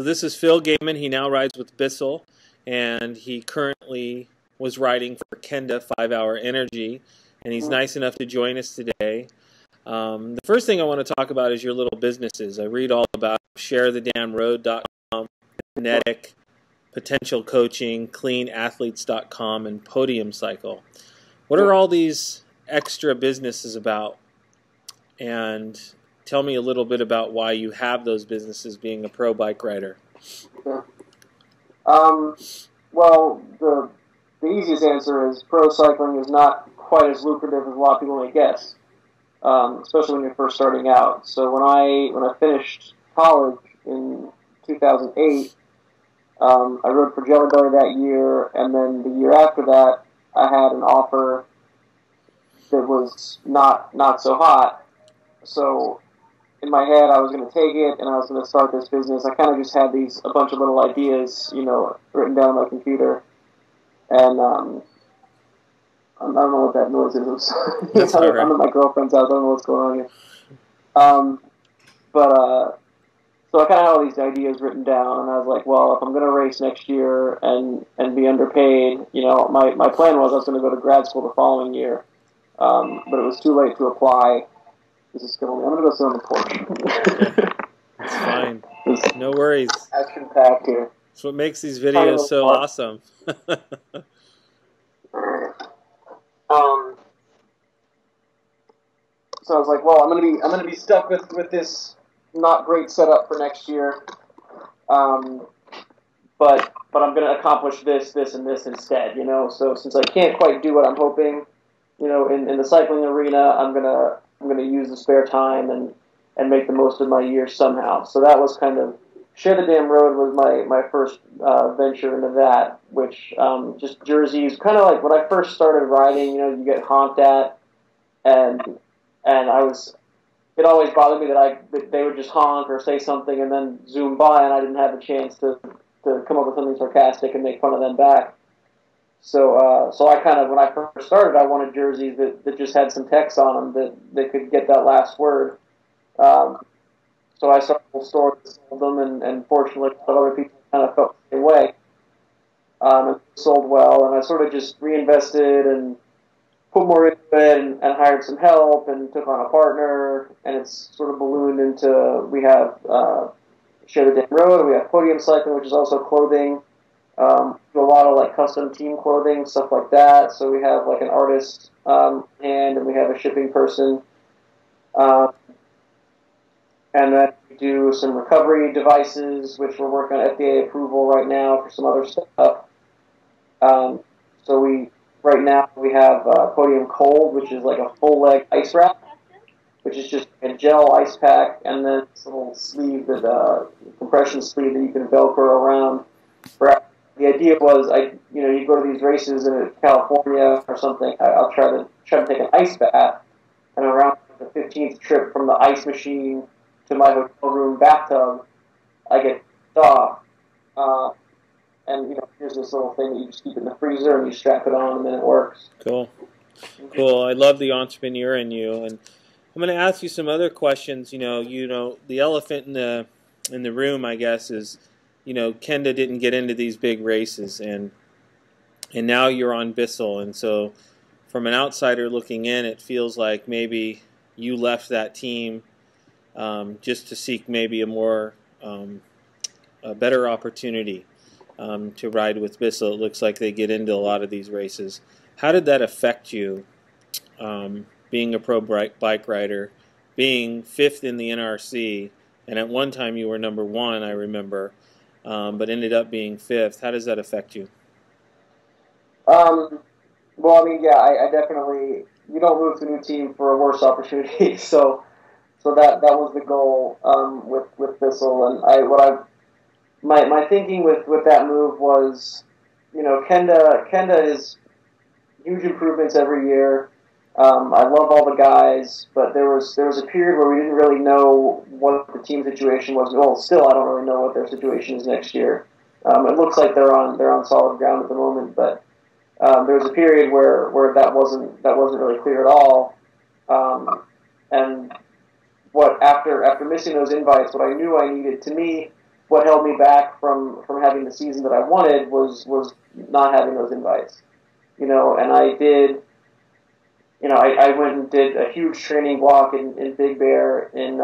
So this is Phil Gaimon. He now rides with Bissell, and he currently was riding for Kenda 5 Hour Energy, and he's nice enough to join us today. The first thing I want to talk about is your little businesses. I read all about sharethedamnroad.com, Kinetic, Potential Coaching, CleanAthletes.com, and Podium Cycle. What are all these extra businesses about? And tell me a little bit about why you have those businesses being a pro bike rider. Sure. Well, the easiest answer is pro cycling is not quite as lucrative as a lot of people may guess, especially when you're first starting out. So when I finished college in 2008, I rode for Jelly Belly that year, and then the year after that, I had an offer that was not so hot. So in my head, I was going to take it, and I was going to start this business. I kind of just had a bunch of little ideas, written down on my computer. And I don't know what that noise is. That's all right. I'm at my girlfriend's house. I don't know what's going on here. So I kind of had all these ideas written down, and I was like, well, if I'm going to race next year and be underpaid, my plan was I was going to go to grad school the following year. But it was too late to apply. This is killing me. I'm going to go sit on the porch. Okay. It's fine. No worries. Action-packed here. That's what makes these videos so awesome. So I was like, well, I'm gonna be stuck with this not great setup for next year. But I'm gonna accomplish this, and this instead. So since I can't quite do what I'm hoping, in the cycling arena, I'm gonna use the spare time and make the most of my year somehow. So that was kind of Share the Damn Road was my first venture into that, which just jerseys, kind of like when I first started riding, you get honked at, and it always bothered me that they would just honk or say something and then zoom by, and I didn't have a chance to come up with something sarcastic and make fun of them back. So I kind of, when I first started, I wanted jerseys that just had some text on them that could get that last word. So I started a store that sold them, and fortunately, a lot of other people kind of felt the same way. And sold well, and I sort of just reinvested and put more into it, and hired some help, and took on a partner, and it's sort of ballooned into, we have Share the Damn Road, we have Podium Cycling, which is also clothing, a lot of like custom team clothing, stuff like that. So we have like an artist and we have a shipping person. And then we do some recovery devices, which we're working on FDA approval right now for some other stuff. So right now we have Podium Cold, which is like a full leg ice wrap, which is just a gel ice pack, and then this little sleeve compression sleeve that you can Velcro around. The idea was, you go to these races in California or something. I'll try to take an ice bath, and around the 15th trip from the ice machine to my hotel room bathtub, I get off. And here's this little thing that you just keep in the freezer and you strap it on and then it works. Cool. I love the entrepreneur in you, and I'm going to ask you some other questions. The elephant in the room, I guess, is Kenda didn't get into these big races, and now you're on Bissell, and so from an outsider looking in, it feels like maybe you left that team just to seek maybe a better opportunity to ride with Bissell. It looks like they get into a lot of these races. How did that affect you, being a pro bike rider, being 5th in the NRC, and at one time you were number 1, I remember, but ended up being 5th? How does that affect you? Well, I mean, yeah, I definitely, you don't move to a new team for a worse opportunity, so that was the goal with Bissell, and my thinking with that move was, Kenda is huge improvements every year. I love all the guys, but there was a period where we didn't really know what the team situation was. Well, still, I don't really know what their situation is next year. It looks like they're on solid ground at the moment, but there was a period where that wasn't really clear at all. And after missing those invites, what I knew I needed, to me, what held me back from having the season that I wanted was not having those invites. And I did. I went and did a huge training block in Big Bear in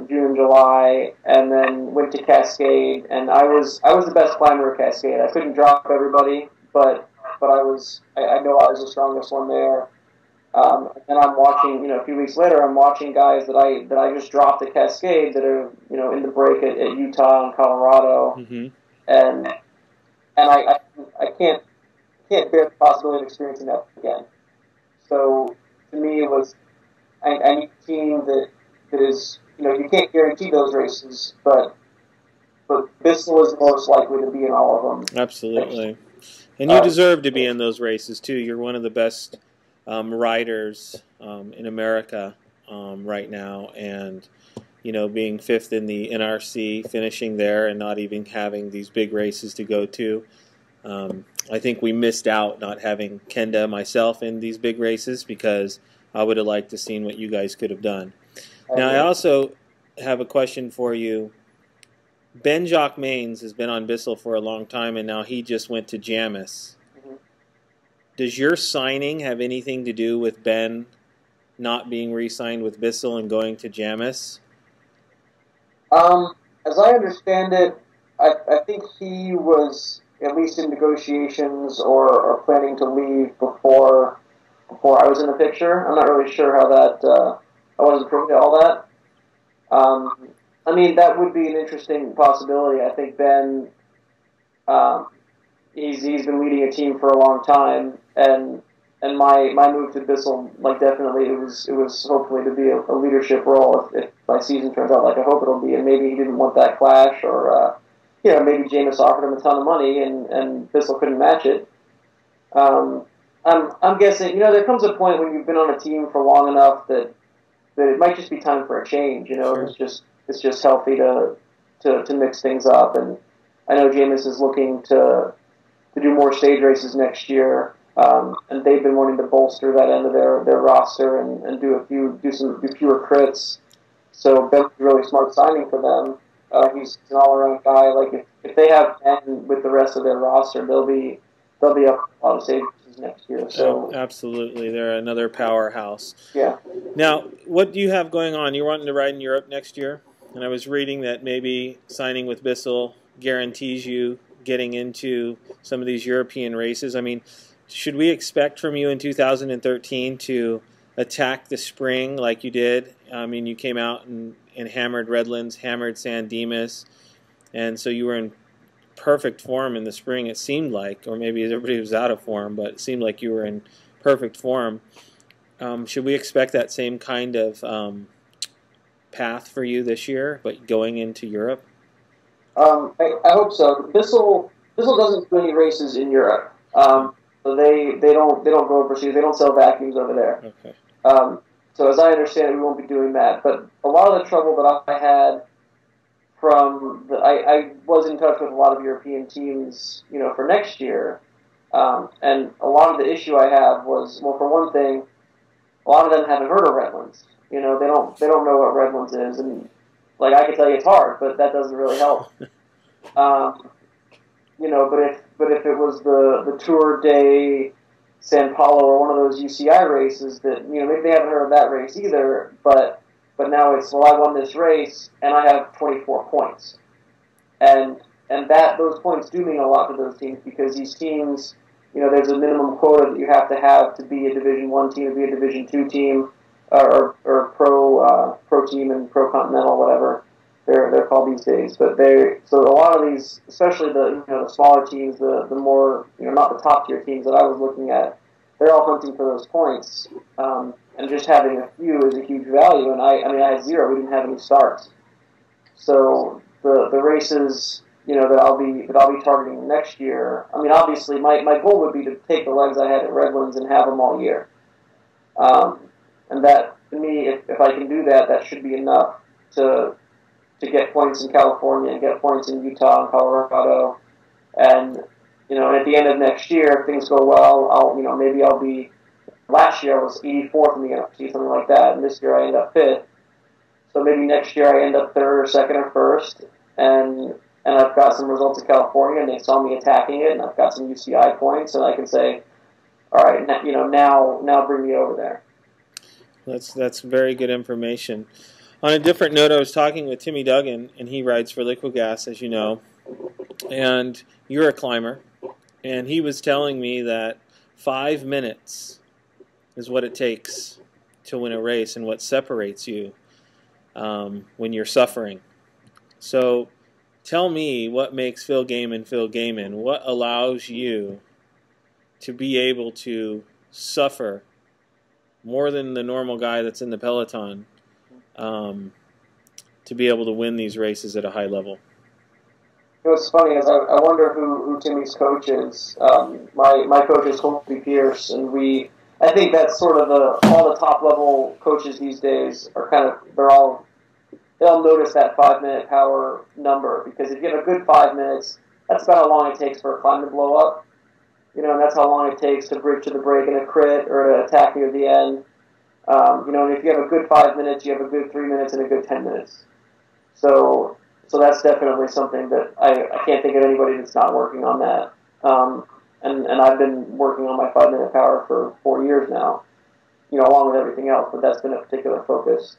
June and July, and then went to Cascade, and I was the best climber at Cascade. I couldn't drop everybody, but I know I was the strongest one there. And I'm watching, a few weeks later, I'm watching guys that I just dropped at Cascade that are, in the break at Utah and Colorado, Mm-hmm. and I can't bear the possibility of experiencing that again. So to me, it was I need a team that is, you can't guarantee those races, but Bissell is most likely to be in all of them. Absolutely. And you deserve to be in those races, too. You're one of the best riders in America right now. And, being fifth in the NRC, finishing there and not even having these big races to go to. I think we missed out not having Kenda, myself, in these big races because I would have liked to seen what you guys could have done. Now, I also have a question for you. Ben Jacques Maines has been on Bissell for a long time, and now he just went to Jamis. Mm-hmm. Does your signing have anything to do with Ben not being re-signed with Bissell and going to Jamis? As I understand it, I think he was at least in negotiations or planning to leave before I was in the picture. I'm not really sure how that. I wasn't privy to all that. I mean, that would be an interesting possibility. I think Ben, he's been leading a team for a long time, and my move to Bissell, definitely it was hopefully to be a leadership role if my season turns out like I hope it'll be, and maybe he didn't want that clash, or maybe Jameis offered him a ton of money and Bissell couldn't match it. I'm guessing, there comes a point when you've been on a team for long enough that it might just be time for a change. Sure. It's just healthy to mix things up, and I know Jameis is looking to do more stage races next year, and they've been wanting to bolster that end of their roster and do fewer crits. So Ben's a really smart signing for them. He's an all-around guy. If they have Ben with the rest of their roster, they'll be up a lot of stage races next year. So absolutely, they're another powerhouse. Yeah. Now, what do you have going on? You're wanting to ride in Europe next year, and I was reading that maybe signing with Bissell guarantees you getting into some of these European races. I mean, should we expect from you in 2013 to attack the spring like you did? I mean, you came out and hammered Redlands, hammered San Dimas, and so you were in perfect form in the spring, it seemed like, or maybe everybody was out of form, but it seemed like you were in perfect form. Should we expect that same kind of path for you this year, but going into Europe? I hope so. Bissell doesn't do any races in Europe. So they don't go overseas. They don't sell vacuums over there. Okay. So as I understand it, we won't be doing that. But a lot of the trouble that I had I was in touch with a lot of European teams, for next year, and a lot of the issue I have was, well, for one thing, a lot of them haven't heard of Redlands. They don't know what Redlands is, and I can tell you it's hard, but that doesn't really help. But if it was the Tour de San Paulo or one of those UCI races that maybe they haven't heard of that race either, but now it's, well, I won this race and I have 24 points, and those points do mean a lot to those teams, because these teams, there's a minimum quota that you have to be a Division I team, to be a Division II team, or pro team and pro continental, whatever they're called these days. But so a lot of these, especially the smaller teams, the more not the top tier teams that I was looking at, they're all hunting for those points. And just having a few is a huge value. And I had zero. We didn't have any starts. So the races, that I'll be targeting next year. I mean, obviously, my goal would be to take the legs I had at Redlands and have them all year. And that, to me, if I can do that, that should be enough to get points in California and get points in Utah and Colorado. And at the end of next year, if things go well, maybe I'll be. Last year I was 84th in the NFC, something like that, and this year I end up 5th. So maybe next year I end up 3rd or 2nd or 1st, and and I've got some results in California, and they saw me attacking it, and I've got some UCI points, and I can say, all right, now bring me over there. That's very good information. On a different note, I was talking with Timmy Duggan, and he rides for Liquid Gas, as you know, and you're a climber, and he was telling me that 5 minutes is what it takes to win a race and what separates you when you're suffering. So tell me what makes Phil Gaimon. What allows you to be able to suffer more than the normal guy that's in the peloton to be able to win these races at a high level? What's funny is I wonder who Timmy's coach is. My coach is Colby Pierce, and I think that's sort of all the top level coaches these days are kind of they'll notice that 5 minute power number, because if you have a good 5 minutes, that's about how long it takes for a climb to blow up. And that's how long it takes to bridge to the break in a crit or to attack near the end. And if you have a good 5 minutes, you have a good 3 minutes and a good 10 minutes. So that's definitely something that I can't think of anybody that's not working on that. And I've been working on my 5 minute power for 4 years now, along with everything else, but that's been a particular focus.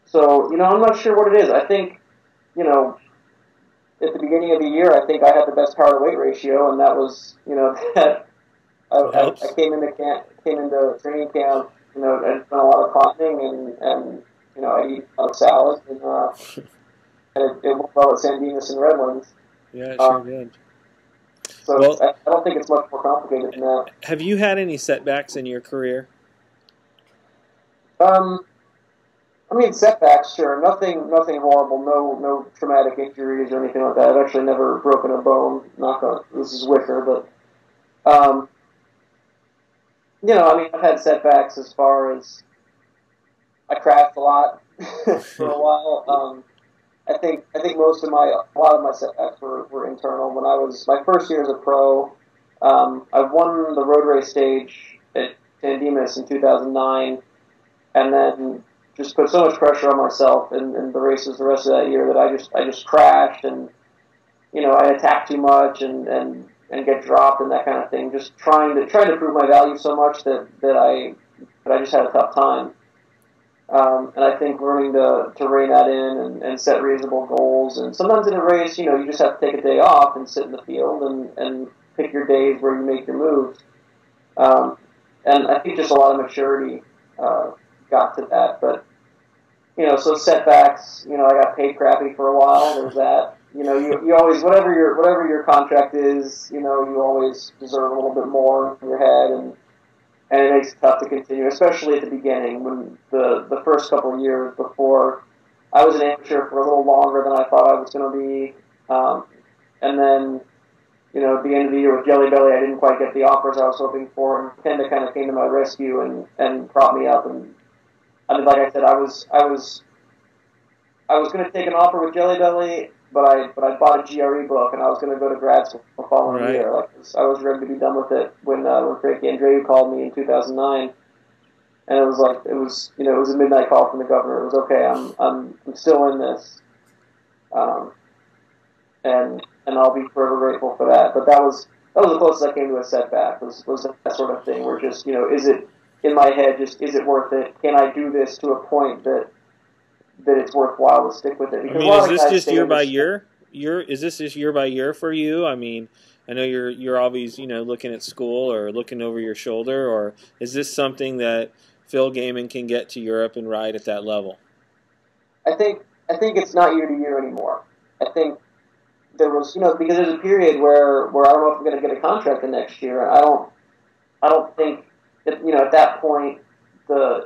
So, I'm not sure what it is. I think, at the beginning of the year, I think I had the best power to weight ratio, and that was, that I came into training camp, and done a lot of climbing, and I eat a lot of salads, and it went well at San Dimas and Redlands. Yeah, it sure did. So I don't think it's much more complicated than that. Have you had any setbacks in your career? Setbacks, sure. Nothing horrible. No traumatic injuries or anything like that. I've actually never broken a bone. This is Wicker, but I've had setbacks as far as I crashed a lot for a while. I think a lot of my setbacks were internal. When I was my first year as a pro, I won the road race stage at San Dimas in 2009, and then just put so much pressure on myself in the races the rest of that year that I just crashed, and I attacked too much and get dropped and that kind of thing. Just trying to prove my value so much that I just had a tough time. And I think learning to rein that in and set reasonable goals. And sometimes in a race, you just have to take a day off and sit in the field and pick your days where you make your moves. And I think just a lot of maturity got to that. But, so setbacks, I got paid crappy for a while. There's that. You always, whatever your contract is, you always deserve a little bit more in your head, and it makes it tough to continue, especially at the beginning, when the first couple of years before I was an amateur for a little longer than I thought I was going to be. And then, at the end of the year with Jelly Belly, I didn't quite get the offers I was hoping for, and Kenda kind of came to my rescue and propped me up. And like I said, I was going to take an offer with Jelly Belly, but I bought a GRE book, and I was going to go to grad school the following year. I was ready to be done with it when Frankie Andreu called me in 2009, and it was a midnight call from the governor. It was okay. I'm still in this, and I'll be forever grateful for that. But that was the closest I came to a setback. Was that sort of thing where just is it in my head? Just is it worth it? Can I do this to a point that it's worthwhile to stick with it? Because is this just year by year? Is this just year by year for you? I know you're always looking at school or looking over your shoulder, or is this something that Phil Gaimon can get to Europe and ride at that level? I think it's not year to year anymore. I think there was because there's a period where I don't know if I'm going to get a contract the next year. I don't think that at that point.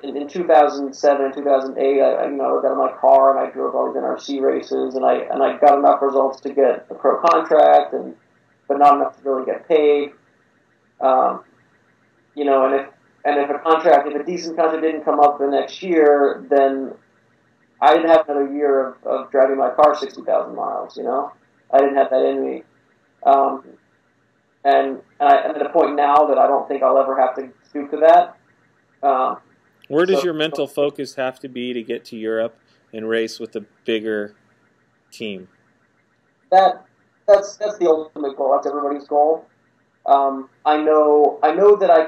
In 2007, 2008, I got in my car and I drove all these NRC races, and I got enough results to get a pro contract, but not enough to really get paid. If a decent contract didn't come up the next year, then I didn't have another year of driving my car 60,000 miles. I didn't have that in me, and I'm at a point now that I don't think I'll ever have to stoop to that. Where does your mental focus have to be to get to Europe and race with the bigger team? That's the ultimate goal. That's everybody's goal. I know that I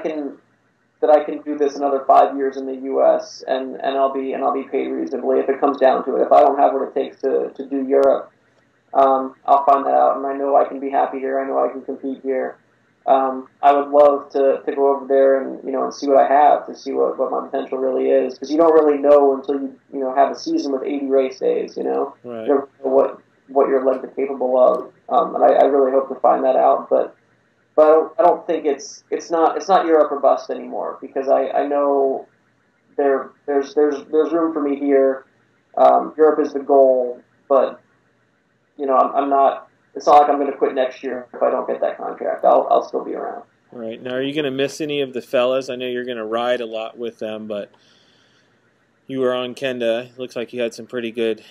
can do this another 5 years in the U.S. and I'll be paid reasonably if it comes down to it. If I don't have what it takes to do Europe, I'll find that out, and I know I can be happy here. I know I can compete here. I would love to go over there and and see what I have, to see what my potential really is, because you don't really know until you have a season with 80 race days. Right. You don't know what your legs are capable of, and I really hope to find that out. But I don't think it's not Europe or bust anymore, because I know there's room for me here. Europe is the goal, but I'm not. It's not like I'm going to quit next year if I don't get that contract. I'll still be around. All right. Now, are you going to miss any of the fellas? I know you're going to ride a lot with them, but you were on Kenda. It looks like you had some pretty good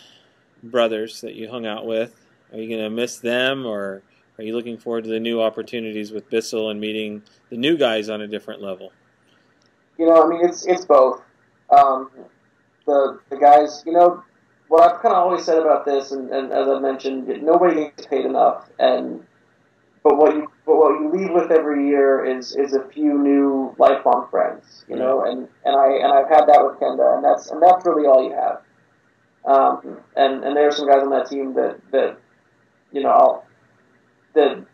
brothers that you hung out with. Are you going to miss them, or are you looking forward to the new opportunities with Bissell and meeting the new guys on a different level? I mean, it's both. The guys, what I've kind of always said about this, and as I mentioned, nobody gets paid enough, but what you leave with every year is a few new lifelong friends, Right. and I've had that with Kenda, and that's really all you have. And there are some guys on that team that that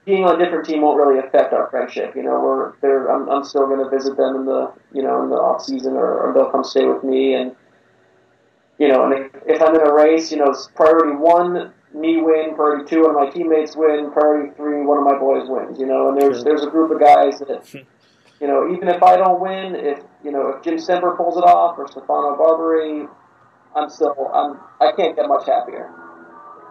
being on a different team won't really affect our friendship. I'm still going to visit them in the in the off season, or they'll come stay with me, and and if I'm in a race, it's priority 1, me win, priority 2, one of my teammates win, priority 3, one of my boys wins, and there's a group of guys that, even if I don't win, if Jim Stemper pulls it off, or Stefano Barbary, I can't get much happier.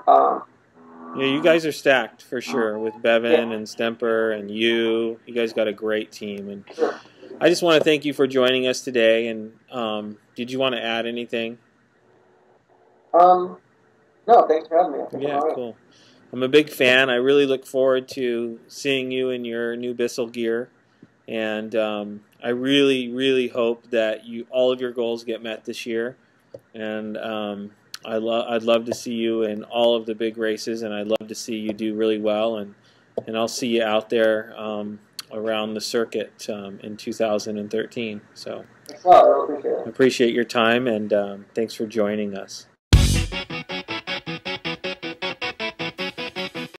Yeah, you guys are stacked for sure with Bevan Yeah. and Stemper and you. You guys got a great team, and Sure. I just want to thank you for joining us today. And did you want to add anything? No, thanks for having me. I think I'm Yeah, all right. cool. I'm a big fan. I really look forward to seeing you in your new Bissell gear, and I really, really hope that all of your goals get met this year. And I'd love to see you in all of the big races, and I'd love to see you do really well. And I'll see you out there around the circuit in 2013. So Thanks a lot. I really appreciate it. I appreciate your time, and thanks for joining us.